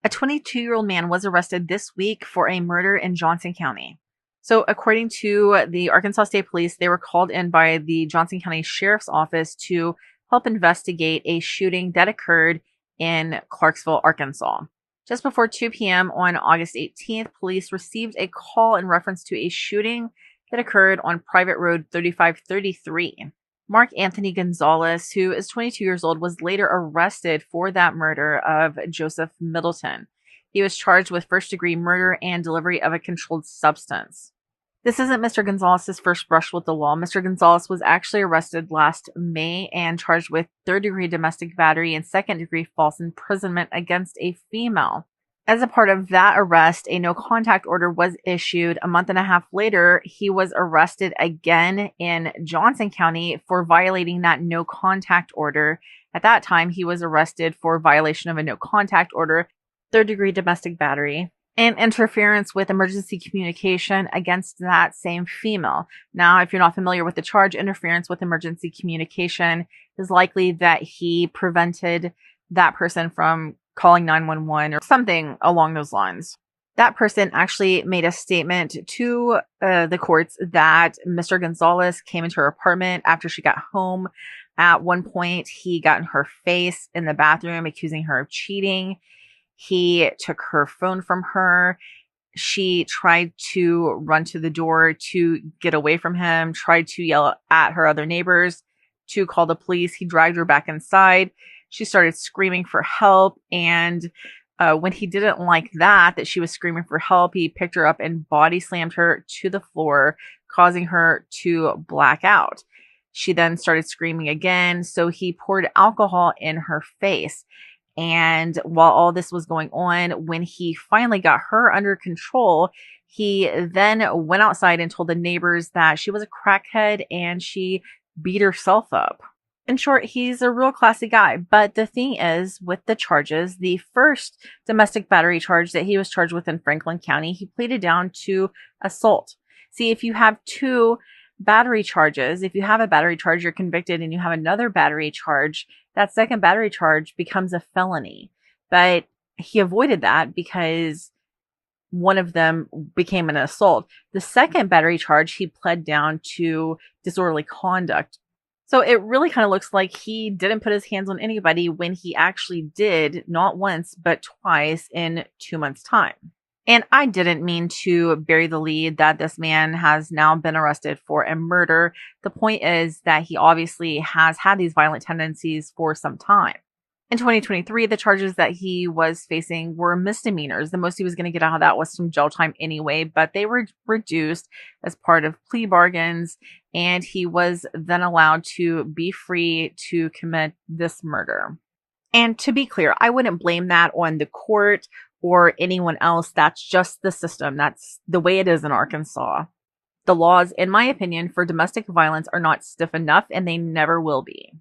A 22-year-old man was arrested this week for a murder in Johnson County. So, according to the Arkansas State Police, they were called in by the Johnson County Sheriff's Office to help investigate a shooting that occurred in Clarksville, Arkansas. Just before 2 p.m. on August 18th, police received a call in reference to a shooting that occurred on Private Road 3533. Mark Anthony Gonzalez, who is 22 years old, was later arrested for that murder of Joseph Middleton. He was charged with first-degree murder and delivery of a controlled substance. This isn't Mr. Gonzalez's first brush with the law. Mr. Gonzalez was actually arrested last May and charged with third-degree domestic battery and second-degree false imprisonment against a female. As a part of that arrest, a no-contact order was issued. A month and a half later, he was arrested again in Johnson County for violating that no-contact order. At that time, he was arrested for violation of a no-contact order, third-degree domestic battery, and interference with emergency communication against that same female. Now, if you're not familiar with the charge, interference with emergency communication is likely that he prevented that person from calling 911 or something along those lines. That person actually made a statement to the courts that Mr. Gonzalez came into her apartment after she got home. At one point, he got in her face in the bathroom, accusing her of cheating. He took her phone from her. She tried to run to the door to get away from him, tried to yell at her other neighbors to call the police. He dragged her back inside. She started screaming for help. And when he didn't like that she was screaming for help, he picked her up and body slammed her to the floor, causing her to black out. She then started screaming again. So he poured alcohol in her face. And while all this was going on, when he finally got her under control, he then went outside and told the neighbors that she was a crackhead and she beat herself up. In short, he's a real classy guy. But the thing is, with the charges, the first domestic battery charge that he was charged with in Franklin County, he pleaded down to assault. See, if you have two battery charges, if you have a battery charge, you're convicted, and you have another battery charge, that second battery charge becomes a felony. But he avoided that because one of them became an assault. The second battery charge, he pled down to disorderly conduct. So it really kind of looks like he didn't put his hands on anybody when he actually did, not once, but twice in 2 months' time. And I didn't mean to bury the lead that this man has now been arrested for a murder. The point is that he obviously has had these violent tendencies for some time. In 2023, the charges that he was facing were misdemeanors. The most he was going to get out of that was some jail time anyway, but they were reduced as part of plea bargains, and he was then allowed to be free to commit this murder. And to be clear, I wouldn't blame that on the court or anyone else. That's just the system. That's the way it is in Arkansas. The laws, in my opinion, for domestic violence are not stiff enough, and they never will be.